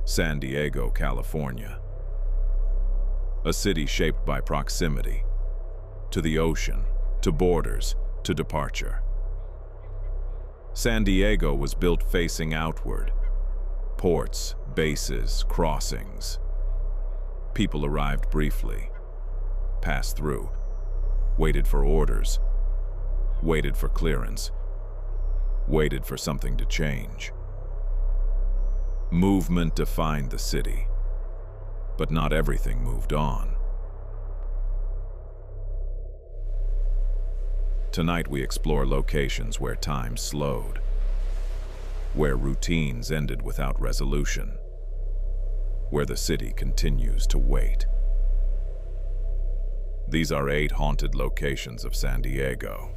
San Diego, California. A city shaped by proximity to the ocean, to borders, to departure. San Diego was built facing outward. Ports, bases, crossings. People arrived briefly, passed through, waited for orders, waited for clearance, waited for something to change. Movement defined the city, but not everything moved on. Tonight we explore locations where time slowed, where routines ended without resolution, where the city continues to wait. These are 8 haunted locations of San Diego.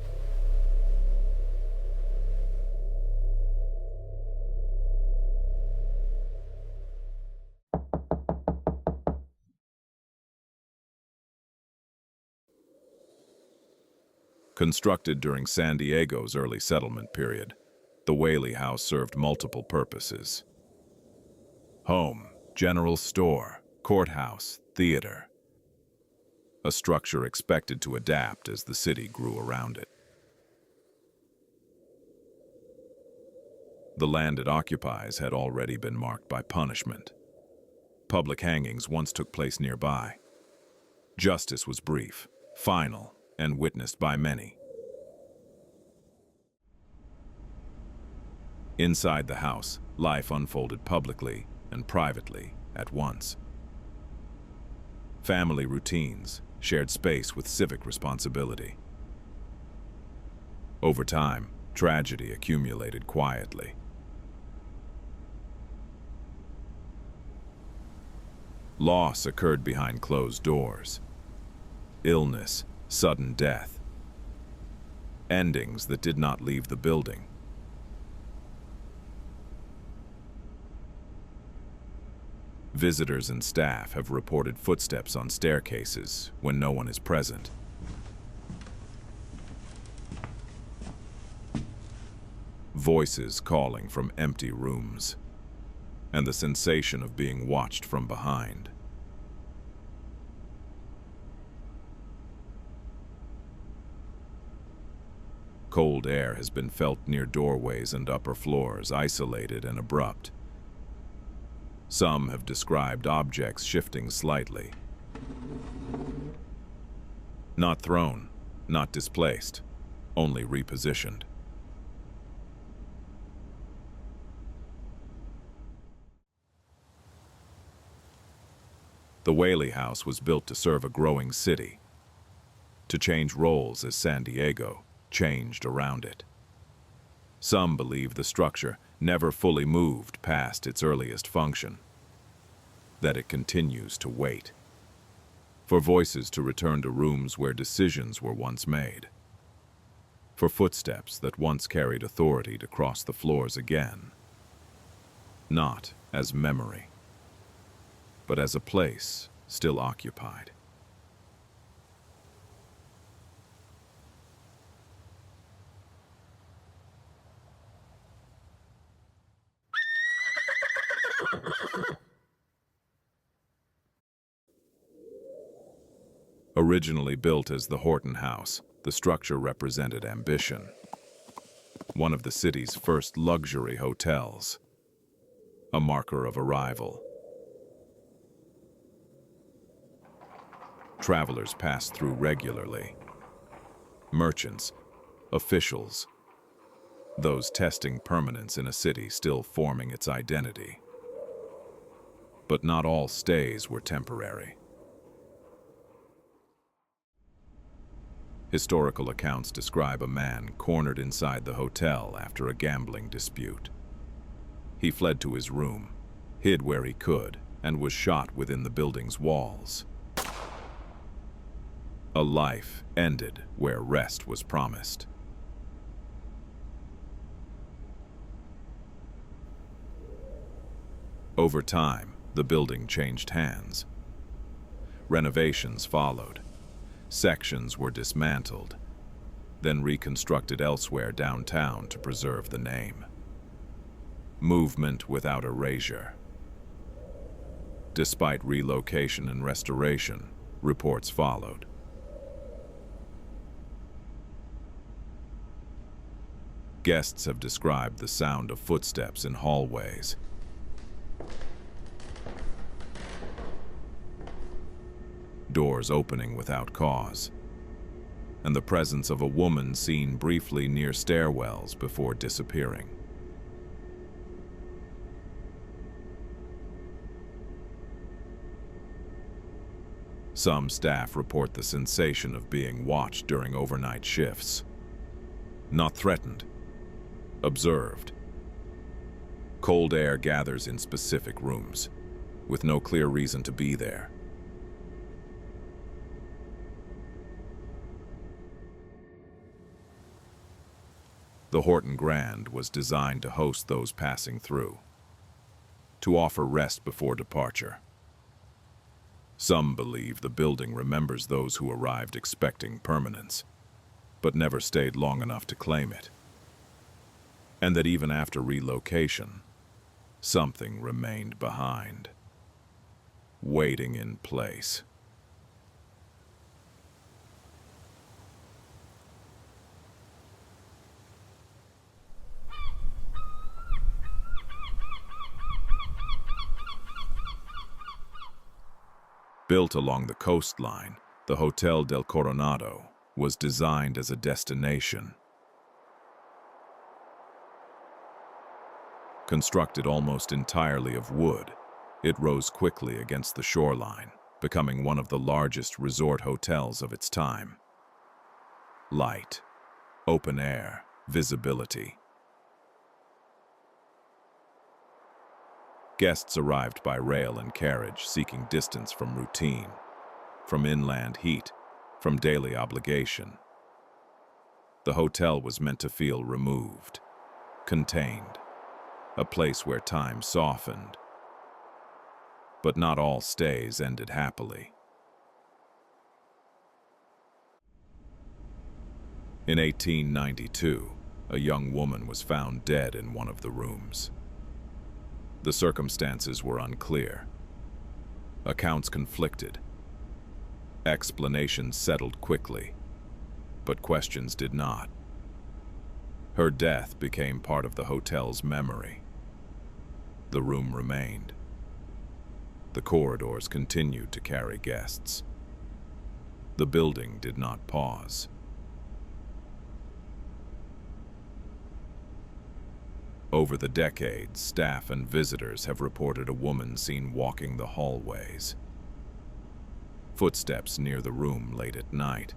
Constructed during San Diego's early settlement period, the Whaley House served multiple purposes. Home, general store, courthouse, theater. A structure expected to adapt as the city grew around it. The land it occupies had already been marked by punishment. Public hangings once took place nearby. Justice was brief, final, and witnessed by many. Inside the house, life unfolded publicly and privately at once. Family routines shared space with civic responsibility. Over time, tragedy accumulated quietly. Loss occurred behind closed doors. Illness, sudden death. Endings that did not leave the building. Visitors and staff have reported footsteps on staircases when no one is present. Voices calling from empty rooms, and the sensation of being watched from behind. Cold air has been felt near doorways and upper floors, isolated and abrupt. Some have described objects shifting slightly. Not thrown, not displaced, only repositioned. The Whaley House was built to serve a growing city, to change roles as San Diego changed around it. Some believe the structure never fully moved past its earliest function, that it continues to wait for voices to return to rooms where decisions were once made, for footsteps that once carried authority to cross the floors again, not as memory, but as a place still occupied. Originally built as the Horton House, the structure represented ambition. One of the city's first luxury hotels, a marker of arrival. Travelers passed through regularly. Merchants, officials, those testing permanence in a city still forming its identity. But not all stays were temporary. Historical accounts describe a man cornered inside the hotel after a gambling dispute. He fled to his room, hid where he could, and was shot within the building's walls. A life ended where rest was promised. Over time, the building changed hands. Renovations followed. Sections were dismantled, then reconstructed elsewhere downtown to preserve the name. Movement without erasure. Despite relocation and restoration, reports followed. Guests have described the sound of footsteps in hallways, doors opening without cause, and the presence of a woman seen briefly near stairwells before disappearing. Some staff report the sensation of being watched during overnight shifts. Not threatened, observed. Cold air gathers in specific rooms, with no clear reason to be there. The Horton Grand was designed to host those passing through, to offer rest before departure. Some believe the building remembers those who arrived expecting permanence, but never stayed long enough to claim it. And that even after relocation, something remained behind, waiting in place. Built along the coastline, the Hotel del Coronado was designed as a destination. Constructed almost entirely of wood, it rose quickly against the shoreline, becoming one of the largest resort hotels of its time. Light, open air, visibility. Guests arrived by rail and carriage, seeking distance from routine, from inland heat, from daily obligation. The hotel was meant to feel removed, contained, a place where time softened. But not all stays ended happily. In 1892, a young woman was found dead in one of the rooms. The circumstances were unclear. Accounts conflicted. Explanations settled quickly, but questions did not. Her death became part of the hotel's memory. The room remained. The corridors continued to carry guests. The building did not pause. Over the decades, staff and visitors have reported a woman seen walking the hallways. Footsteps near the room late at night.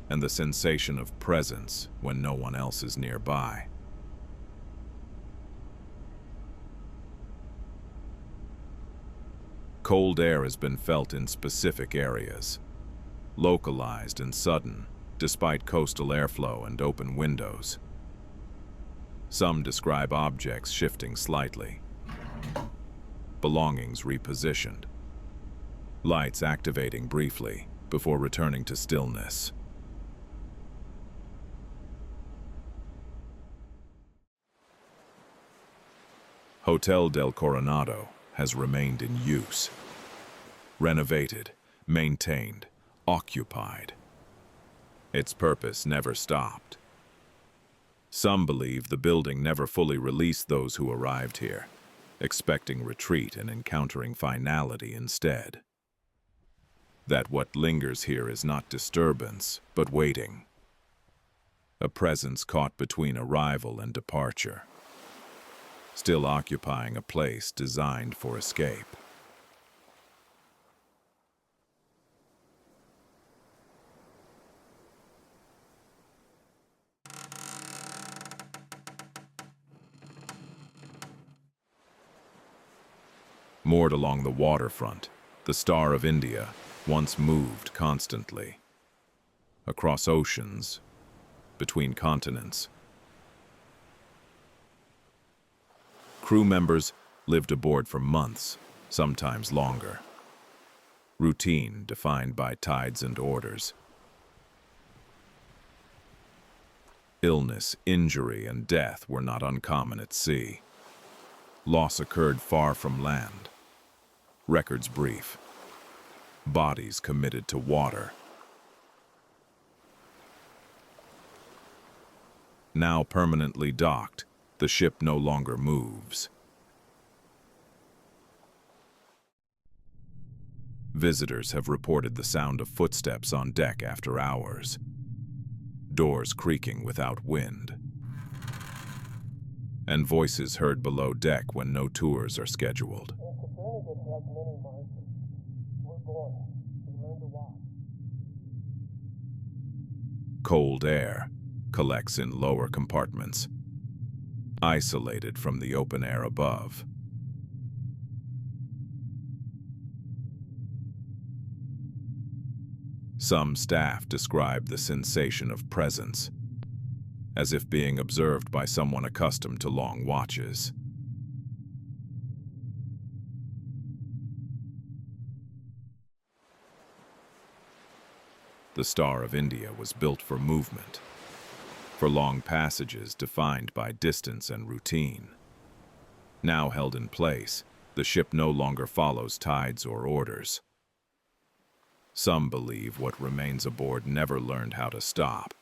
And the sensation of presence when no one else is nearby. Cold air has been felt in specific areas, localized and sudden, despite coastal airflow and open windows. Some describe objects shifting slightly, belongings repositioned, lights activating briefly before returning to stillness. Hotel del Coronado has remained in use, renovated, maintained, occupied. Its purpose never stopped. Some believe the building never fully released those who arrived here, expecting retreat and encountering finality instead. That what lingers here is not disturbance, but waiting. A presence caught between arrival and departure, still occupying a place designed for escape. Moored along the waterfront, the Star of India once moved constantly. Across oceans, between continents. Crew members lived aboard for months, sometimes longer. Routine defined by tides and orders. Illness, injury, and death were not uncommon at sea. Loss occurred far from land. Records brief. Bodies committed to water. Now permanently docked, the ship no longer moves. Visitors have reported the sound of footsteps on deck after hours. Doors creaking without wind. And voices heard below deck when no tours are scheduled. It's a journey that has many markers. We're born. We learn to walk. Cold air collects in lower compartments, isolated from the open air above. Some staff describe the sensation of presence, as if being observed by someone accustomed to long watches. The Star of India was built for movement, for long passages defined by distance and routine. Now held in place, the ship no longer follows tides or orders. Some believe what remains aboard never learned how to stop,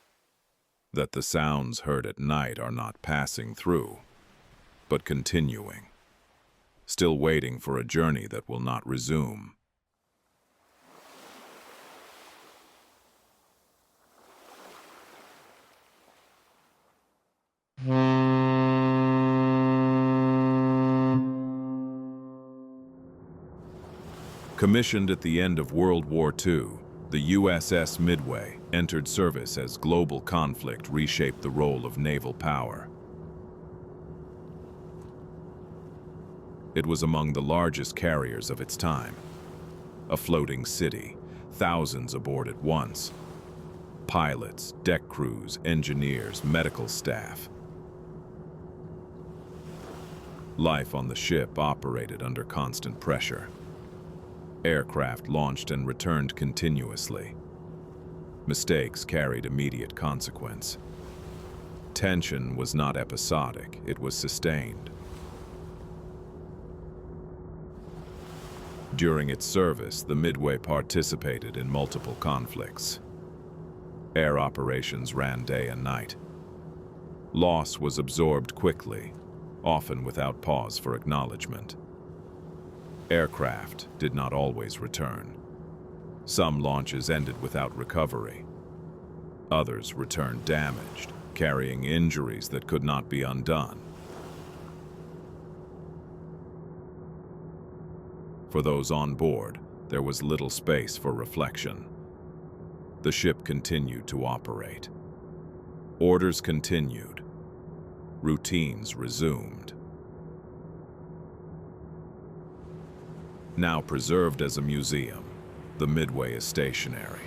that the sounds heard at night are not passing through, but continuing, still waiting for a journey that will not resume. Commissioned at the end of World War II, the USS Midway entered service as global conflict reshaped the role of naval power. It was among the largest carriers of its time. A floating city, thousands aboard at once. Pilots, deck crews, engineers, medical staff. Life on the ship operated under constant pressure. Aircraft launched and returned continuously. Mistakes carried immediate consequence. Tension was not episodic, it was sustained. During its service, the Midway participated in multiple conflicts. Air operations ran day and night. Loss was absorbed quickly, often without pause for acknowledgement. Aircraft did not always return. Some launches ended without recovery. Others returned damaged, carrying injuries that could not be undone. For those on board, there was little space for reflection. The ship continued to operate. Orders continued. Routines resumed. Now preserved as a museum, the Midway is stationary,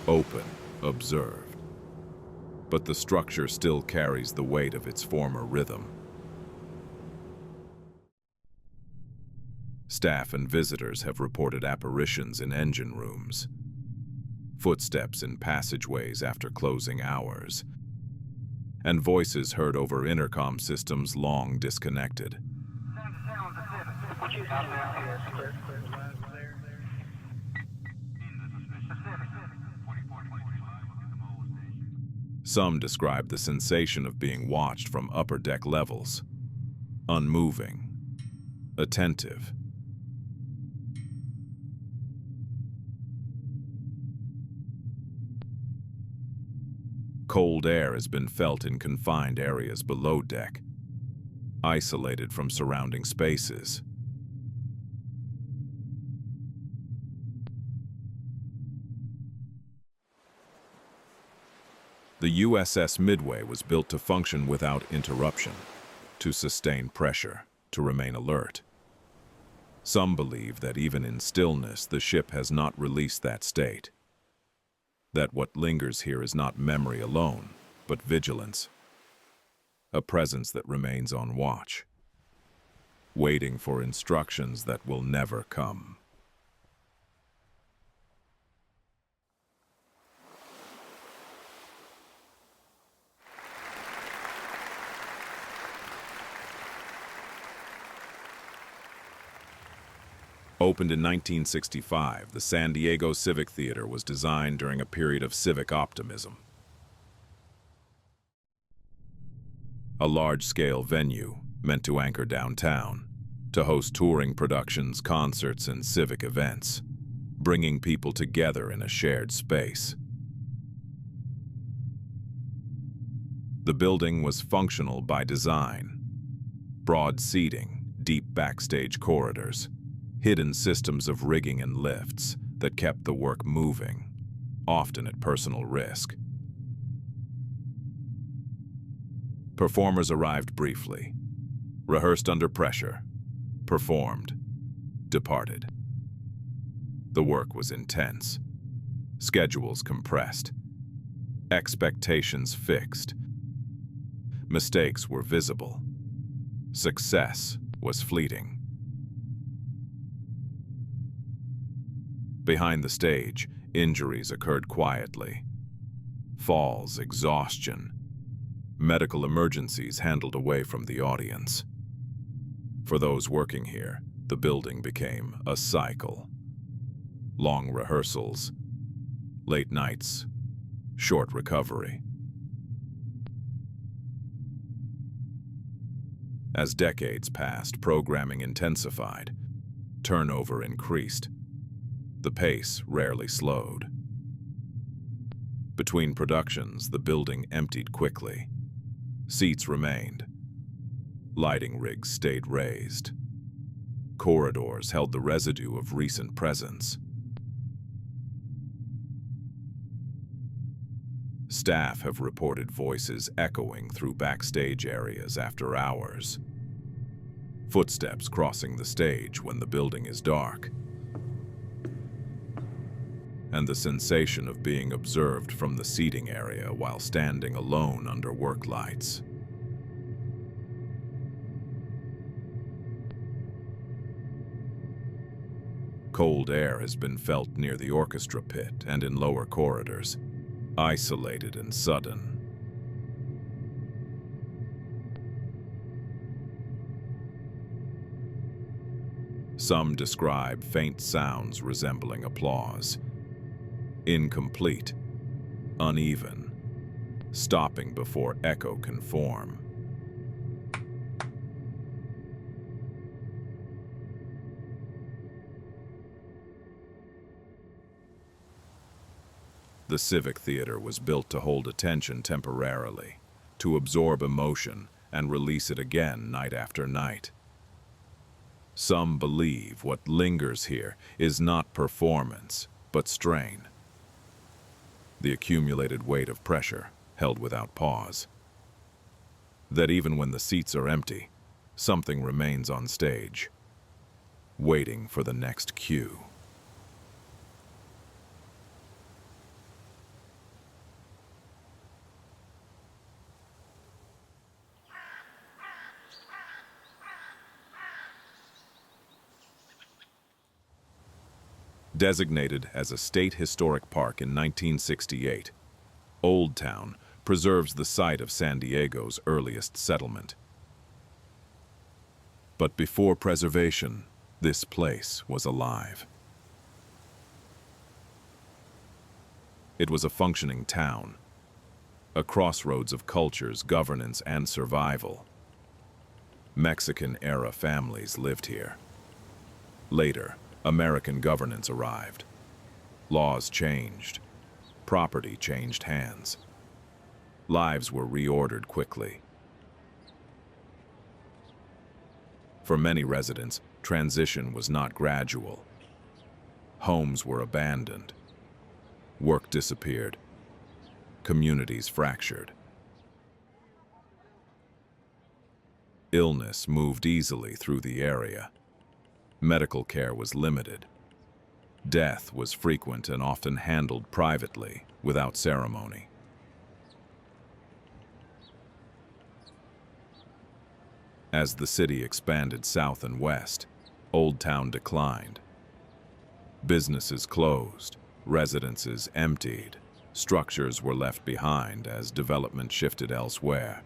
open, observed. But the structure still carries the weight of its former rhythm. Staff and visitors have reported apparitions in engine rooms, footsteps in passageways after closing hours, and voices heard over intercom systems long disconnected. Some describe the sensation of being watched from upper deck levels, unmoving, attentive. Cold air has been felt in confined areas below deck, isolated from surrounding spaces. The USS Midway was built to function without interruption, to sustain pressure, to remain alert. Some believe that even in stillness, the ship has not released that state. That what lingers here is not memory alone, but vigilance. A presence that remains on watch, waiting for instructions that will never come. Opened in 1965, the San Diego Civic Theater was designed during a period of civic optimism. A large-scale venue meant to anchor downtown, to host touring productions, concerts, and civic events, bringing people together in a shared space. The building was functional by design. Broad seating, deep backstage corridors, hidden systems of rigging and lifts that kept the work moving, often at personal risk. Performers arrived briefly, rehearsed under pressure, performed, departed. The work was intense, schedules compressed, expectations fixed. Mistakes were visible. Success was fleeting. Behind the stage, injuries occurred quietly. Falls, exhaustion, medical emergencies handled away from the audience. For those working here, the building became a cycle. Long rehearsals, late nights, short recovery. As decades passed, programming intensified, turnover increased. The pace rarely slowed. Between productions, the building emptied quickly. Seats remained. Lighting rigs stayed raised. Corridors held the residue of recent presence. Staff have reported voices echoing through backstage areas after hours. Footsteps crossing the stage when the building is dark. And the sensation of being observed from the seating area while standing alone under work lights. Cold air has been felt near the orchestra pit and in lower corridors. Isolated and sudden. Some describe faint sounds resembling applause. Incomplete, uneven, stopping before echo can form. The Civic Theater was built to hold attention temporarily, to absorb emotion and release it again night after night. Some believe what lingers here is not performance, but strain. The accumulated weight of pressure held without pause. That even when the seats are empty, something remains on stage, waiting for the next cue. Designated as a state historic park in 1968, Old Town preserves the site of San Diego's earliest settlement. But before preservation, this place was alive. It was a functioning town, a crossroads of cultures, governance, and survival. Mexican-era families lived here. Later, American governance arrived. Laws changed. Property changed hands. Lives were reordered quickly. For many residents, transition was not gradual. Homes were abandoned. Work disappeared. Communities fractured. Illness moved easily through the area. Medical care was limited. Death was frequent and often handled privately, without ceremony. As the city expanded south and west, Old Town declined. Businesses closed, residences emptied, structures were left behind as development shifted elsewhere.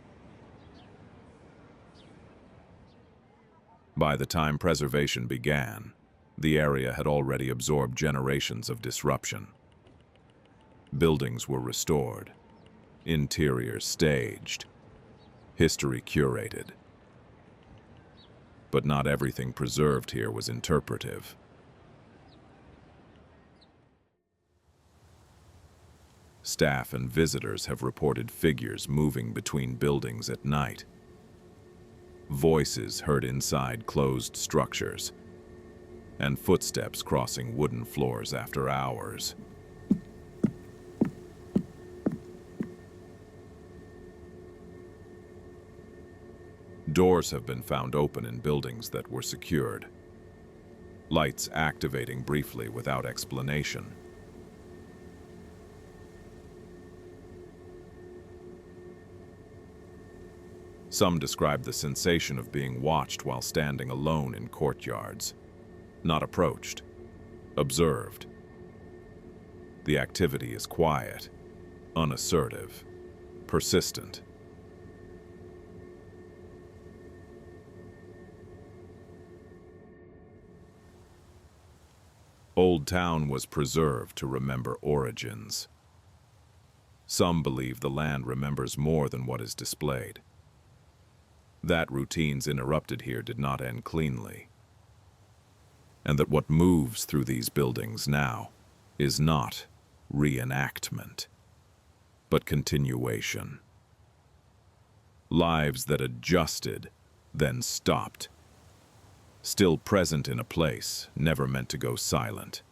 By the time preservation began, The area had already absorbed generations of disruption. Buildings were restored, interiors staged, history curated. But not everything preserved here was interpretive. Staff and visitors have reported figures moving between buildings at night. Voices heard inside closed structures, and footsteps crossing wooden floors after hours. Doors have been found open in buildings that were secured, lights activating briefly without explanation. Some describe the sensation of being watched while standing alone in courtyards, not approached, observed. The activity is quiet, unassertive, persistent. Old Town was preserved to remember origins. Some believe the land remembers more than what is displayed. That routines interrupted here did not end cleanly, and that what moves through these buildings now is not reenactment, but continuation. Lives that adjusted, then stopped, still present in a place never meant to go silent.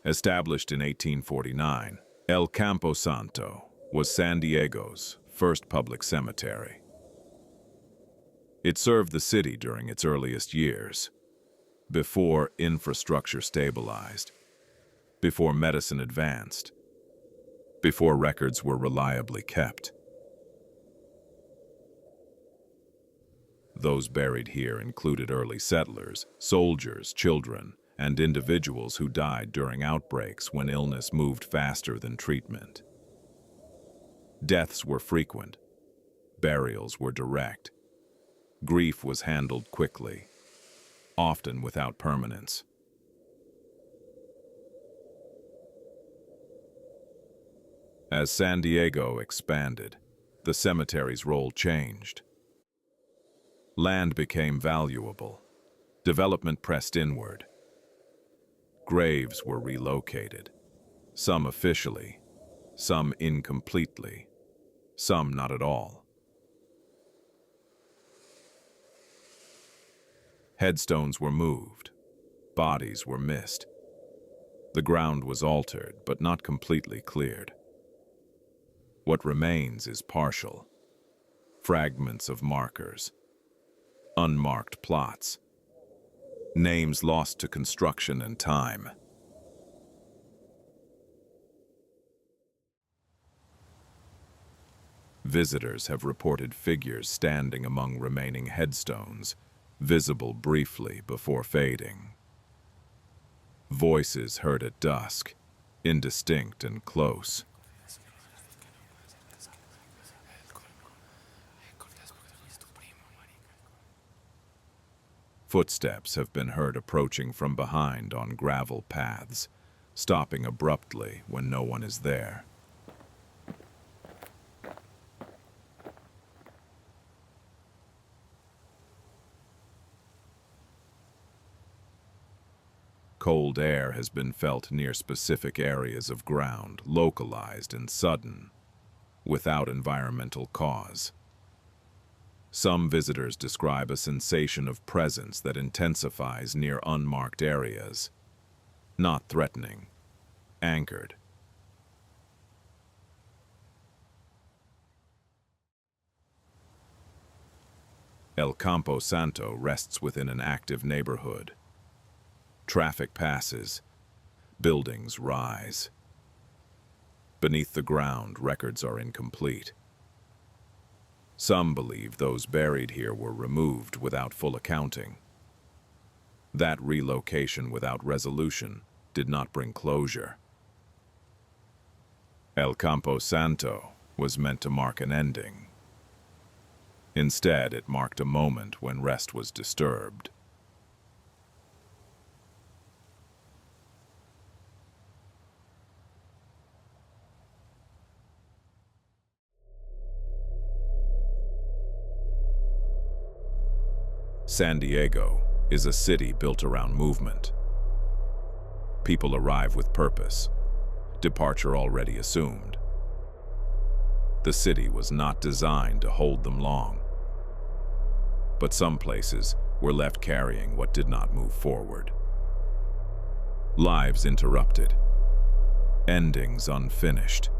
Established in 1849, El Campo Santo was San Diego's first public cemetery. It served the city during its earliest years, before infrastructure stabilized, before medicine advanced, before records were reliably kept. Those buried here included early settlers, soldiers, children, and individuals who died during outbreaks when illness moved faster than treatment. Deaths were frequent, burials were direct. Grief was handled quickly, often without permanence. As San Diego expanded, the cemetery's role changed. Land became valuable. Development pressed inward. Graves were relocated, some officially, some incompletely, some not at all. Headstones were moved, bodies were missed. The ground was altered, but not completely cleared. What remains is partial, fragments of markers, unmarked plots, names lost to construction and time. Visitors have reported figures standing among remaining headstones, visible briefly before fading. Voices heard at dusk, indistinct and close. Footsteps have been heard approaching from behind on gravel paths, stopping abruptly when no one is there. Cold air has been felt near specific areas of ground, localized and sudden, without environmental cause. Some visitors describe a sensation of presence that intensifies near unmarked areas, not threatening, anchored. El Campo Santo rests within an active neighborhood. Traffic passes, buildings rise. Beneath the ground, records are incomplete. Some believe those buried here were removed without full accounting. That relocation without resolution did not bring closure. El Campo Santo was meant to mark an ending. Instead, it marked a moment when rest was disturbed. San Diego is a city built around movement. People arrive with purpose, departure already assumed. The city was not designed to hold them long, but some places were left carrying what did not move forward. Lives interrupted, endings unfinished.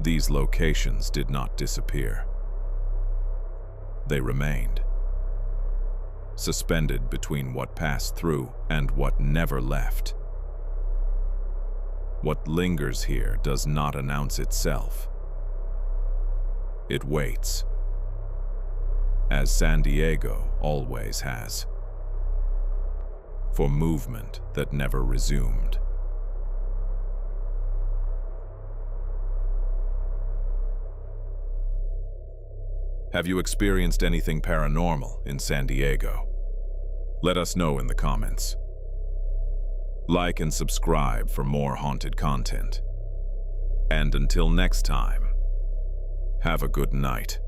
These locations did not disappear. They remained, suspended between what passed through and what never left. What lingers here does not announce itself. It waits, as San Diego always has, for movement that never resumed. Have you experienced anything paranormal in San Diego? Let us know in the comments. Like and subscribe for more haunted content. And until next time, have a good night.